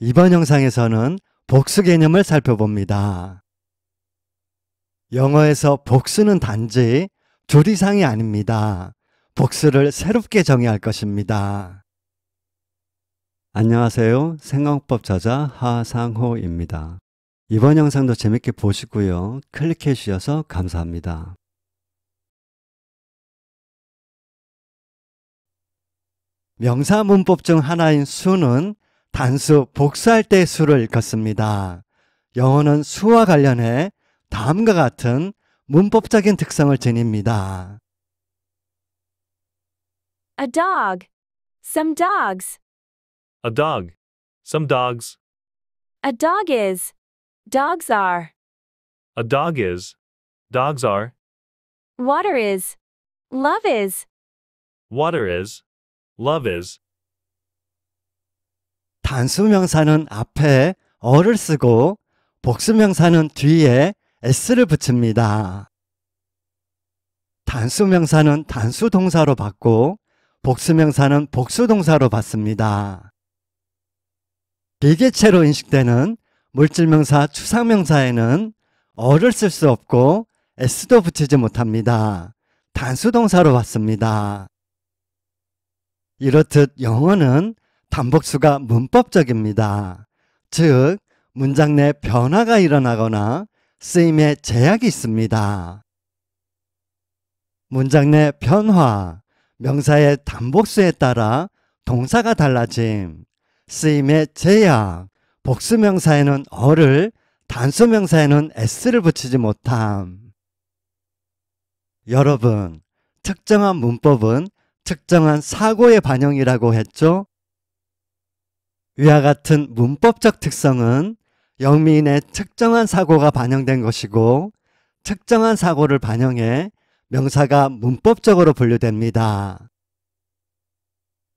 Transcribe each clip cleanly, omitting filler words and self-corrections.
이번 영상에서는 복수 개념을 살펴봅니다. 영어에서 복수는 단지 둘 이상이 아닙니다. 복수를 새롭게 정의할 것입니다. 안녕하세요. 생각법 저자 하상호입니다. 이번 영상도 재밌게 보시고요. 클릭해 주셔서 감사합니다. 명사 문법 중 하나인 수는 단수 복수할 때의 수를 일컫습니다. 영어는 수와 관련해 다음과 같은 문법적인 특성을 지닙니다. A dog. Some dogs. A dog. Some dogs. A dog is. Dogs are. A dog is. Dogs are. Water is. Love is. Water is. Love is. 단수명사는 앞에 어를 쓰고 복수명사는 뒤에 s를 붙입니다. 단수명사는 단수동사로 받고 복수명사는 복수동사로 받습니다. 비계체로 인식되는 물질명사 추상명사에는 어를 쓸 수 없고 s도 붙이지 못합니다. 단수동사로 받습니다. 이렇듯 영어는 단복수가 문법적입니다. 즉, 문장 내 변화가 일어나거나 쓰임에 제약이 있습니다. 문장 내 변화, 명사의 단복수에 따라 동사가 달라짐, 쓰임의 제약, 복수명사에는 어를, 단수명사에는 s를 붙이지 못함. 여러분, 특정한 문법은 특정한 사고의 반영이라고 했죠? 위와 같은 문법적 특성은 영미인의 특정한 사고가 반영된 것이고 특정한 사고를 반영해 명사가 문법적으로 분류됩니다.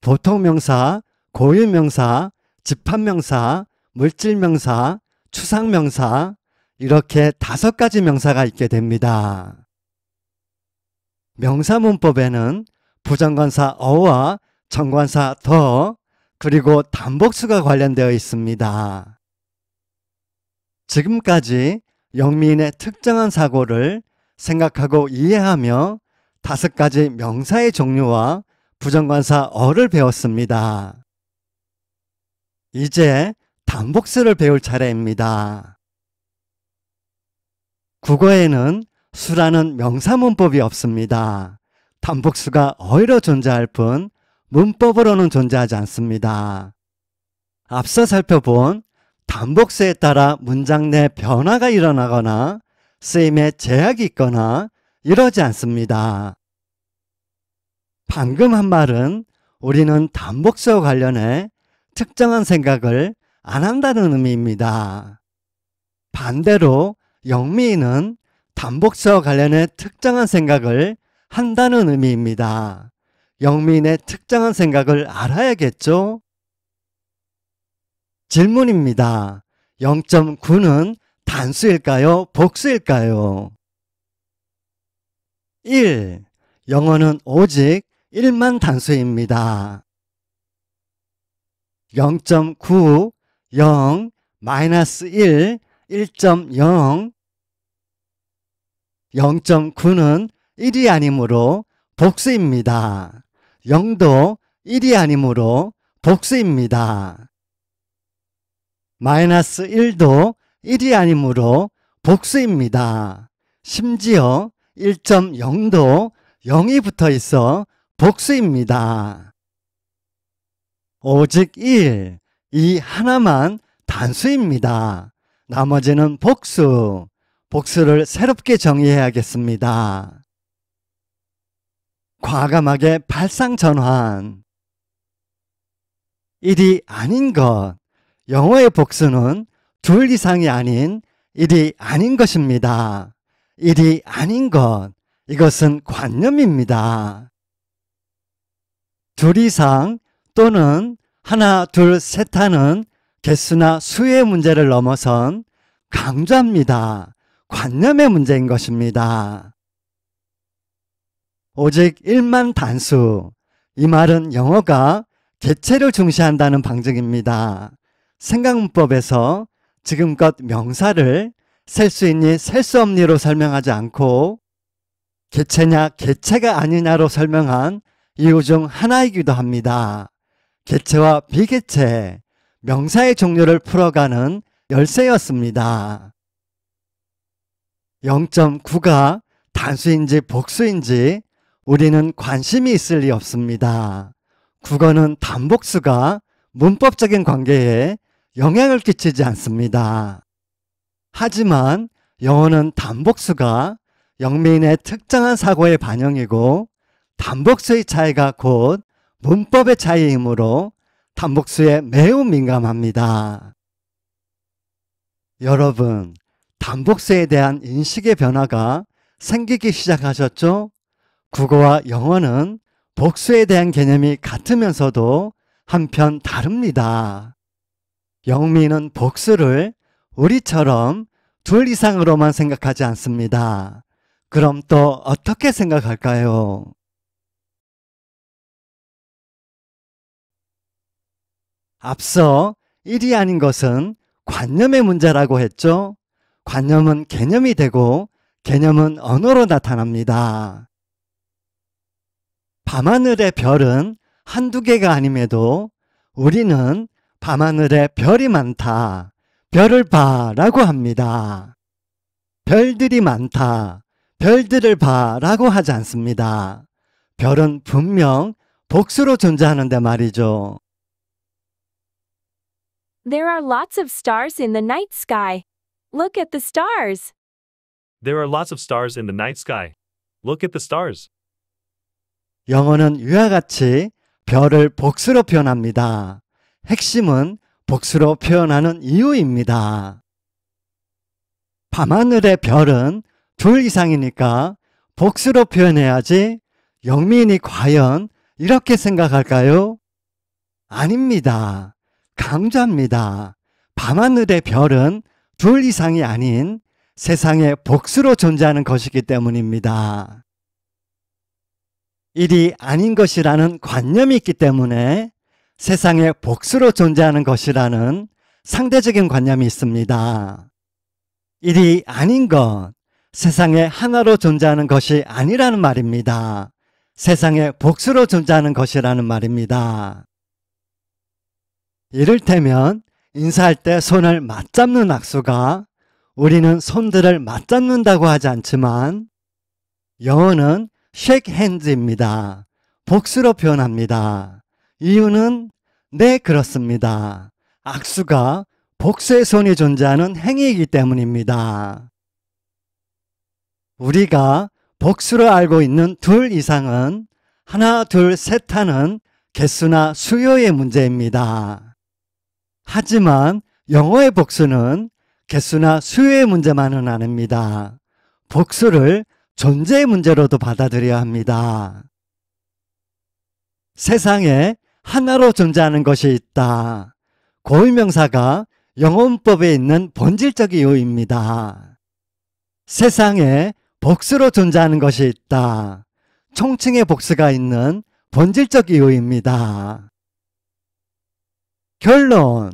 보통명사, 고유명사, 집합명사, 물질명사, 추상명사 이렇게 5가지 명사가 있게 됩니다. 명사문법에는 부정관사 어와 정관사 더 그리고 단복수가 관련되어 있습니다. 지금까지 영미인의 특정한 사고를 생각하고 이해하며 5가지 명사의 종류와 부정관사 어를 배웠습니다. 이제 단복수를 배울 차례입니다. 국어에는 수라는 명사문법이 없습니다. 단복수가 어휘로 존재할 뿐 문법으로는 존재하지 않습니다. 앞서 살펴본 단복수에 따라 문장 내 변화가 일어나거나 쓰임에 제약이 있거나 이러지 않습니다. 방금 한 말은 우리는 단복수와 관련해 특정한 생각을 안 한다는 의미입니다. 반대로 영미인은 단복수와 관련해 특정한 생각을 한다는 의미입니다. 영미인의 특정한 생각을 알아야겠죠? 질문입니다. 0.9는 단수일까요? 복수일까요? 1. 영어는 오직 1만 단수입니다. 0.9, 0, -1, 1.0 0.9는 1이 아니므로 복수입니다. 0도 1이 아니므로 복수입니다. -1도 1이 아니므로 복수입니다. 심지어 1.0도 0이 붙어 있어 복수입니다. 오직 1, 이 하나만 단수입니다. 나머지는 복수. 복수를 새롭게 정의해야겠습니다. 과감하게 발상전환. 1이 아닌 것. 영어의 복수는 2 이상이 아닌 1이 아닌 것입니다. 1이 아닌 것. 이것은 관념입니다. 2 이상 또는 하나, 둘, 셋 하는 개수나 수의 문제를 넘어선 강조합니다. 관념의 문제인 것입니다. 오직 1만 단수. 이 말은 영어가 개체를 중시한다는 방증입니다. 생각문법에서 지금껏 명사를 셀 수 있니 셀 수 없니로 설명하지 않고 개체냐 개체가 아니냐로 설명한 이유 중 하나이기도 합니다. 개체와 비개체, 명사의 종류를 풀어가는 열쇠였습니다. 0.9가 단수인지 복수인지 우리는 관심이 있을 리 없습니다. 국어는 단복수가 문법적인 관계에 영향을 끼치지 않습니다. 하지만 영어는 단복수가 영미인의 특정한 사고의 반영이고 단복수의 차이가 곧 문법의 차이이므로 단복수에 매우 민감합니다. 여러분, 단복수에 대한 인식의 변화가 생기기 시작하셨죠? 국어와 영어는 복수에 대한 개념이 같으면서도 한편 다릅니다. 영미는 복수를 우리처럼 둘 이상으로만 생각하지 않습니다. 그럼 또 어떻게 생각할까요? 앞서 일이 아닌 것은 관념의 문제라고 했죠? 관념은 개념이 되고 개념은 언어로 나타납니다. 밤하늘의 별은 한두 개가 아님에도 우리는 밤하늘에 별이 많다, 별을 봐라고 합니다. 별들이 많다, 별들을 봐라고 하지 않습니다. 별은 분명 복수로 존재하는데 말이죠. There are lots of stars in the night sky. Look at the stars. There are lots of stars in the night sky. Look at the stars. 영어는 위와 같이 별을 복수로 표현합니다. 핵심은 복수로 표현하는 이유입니다. 밤하늘의 별은 둘 이상이니까 복수로 표현해야지 영미인이 과연 이렇게 생각할까요? 아닙니다. 강조합니다. 밤하늘의 별은 둘 이상이 아닌 세상의 복수로 존재하는 것이기 때문입니다. 일이 아닌 것이라는 관념이 있기 때문에 세상의 복수로 존재하는 것이라는 상대적인 관념이 있습니다. 일이 아닌 것, 세상의 하나로 존재하는 것이 아니라는 말입니다. 세상의 복수로 존재하는 것이라는 말입니다. 이를테면 인사할 때 손을 맞잡는 악수가 우리는 손들을 맞잡는다고 하지 않지만 영어는 shake hands입니다. 복수로 표현합니다. 이유는 네, 그렇습니다. 악수가 복수의 손이 존재하는 행위이기 때문입니다. 우리가 복수로 알고 있는 둘 이상은 하나, 둘, 셋 하는 개수나 수요의 문제입니다. 하지만 영어의 복수는 개수나 수요의 문제만은 아닙니다. 복수를 존재의 문제로도 받아들여야 합니다. 세상에 하나로 존재하는 것이 있다. 고유명사가 영어 문법에 있는 본질적 이유입니다. 세상에 복수로 존재하는 것이 있다. 총칭의 복수가 있는 본질적 이유입니다. 결론,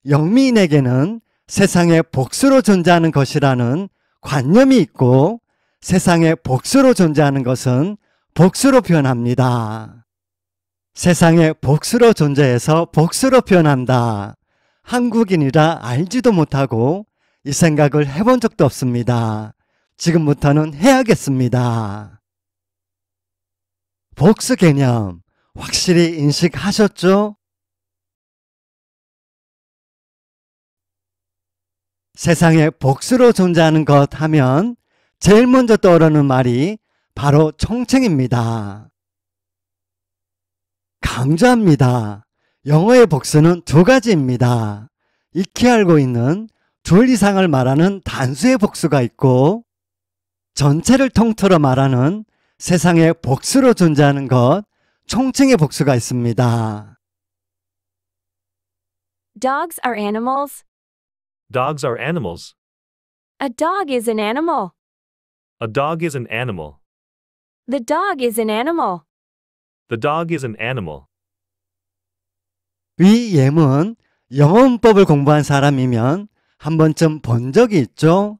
영미인에게는 세상에 복수로 존재하는 것이라는 관념이 있고 세상에 복수로 존재하는 것은 복수로 표현합니다. 세상에 복수로 존재해서 복수로 표현한다. 한국인이라 알지도 못하고 이 생각을 해본 적도 없습니다. 지금부터는 해야겠습니다. 복수 개념 확실히 인식하셨죠? 세상에 복수로 존재하는 것 하면 제일 먼저 떠오르는 말이 바로 총칭입니다. 강조합니다. 영어의 복수는 두 가지입니다. 익히 알고 있는 둘 이상을 말하는 단수의 복수가 있고 전체를 통틀어 말하는 세상에 복수로 존재하는 것, 총칭의 복수가 있습니다. Dogs are animals. Dogs are animals. A dog is an animal. A dog is an animal. The dog is an animal. The dog is an animal. 위 예문 영어 문법을 공부한 사람이면 한 번쯤 본 적이 있죠?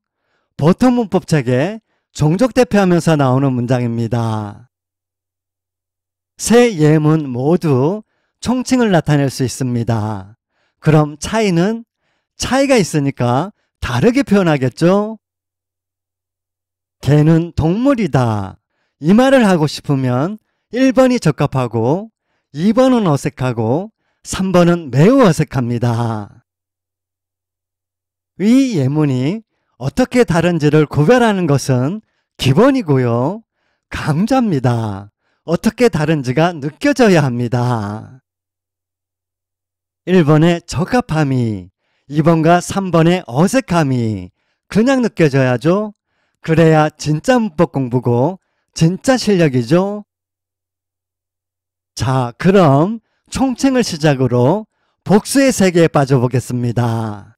보통 문법 책에 종족 대표하면서 나오는 문장입니다. 세 예문 모두 총칭을 나타낼 수 있습니다. 그럼 차이가 있으니까 다르게 표현하겠죠? 개는 동물이다. 이 말을 하고 싶으면 1번이 적합하고 2번은 어색하고 3번은 매우 어색합니다. 이 예문이 어떻게 다른지를 구별하는 것은 기본이고요. 강조합니다. 어떻게 다른지가 느껴져야 합니다. 1번의 적합함이 2번과 3번의 어색함이 그냥 느껴져야죠. 그래야 진짜 문법 공부고 진짜 실력이죠. 자, 그럼 총칭을 시작으로 복수의 세계에 빠져보겠습니다.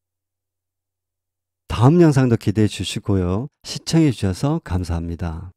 다음 영상도 기대해 주시고요. 시청해 주셔서 감사합니다.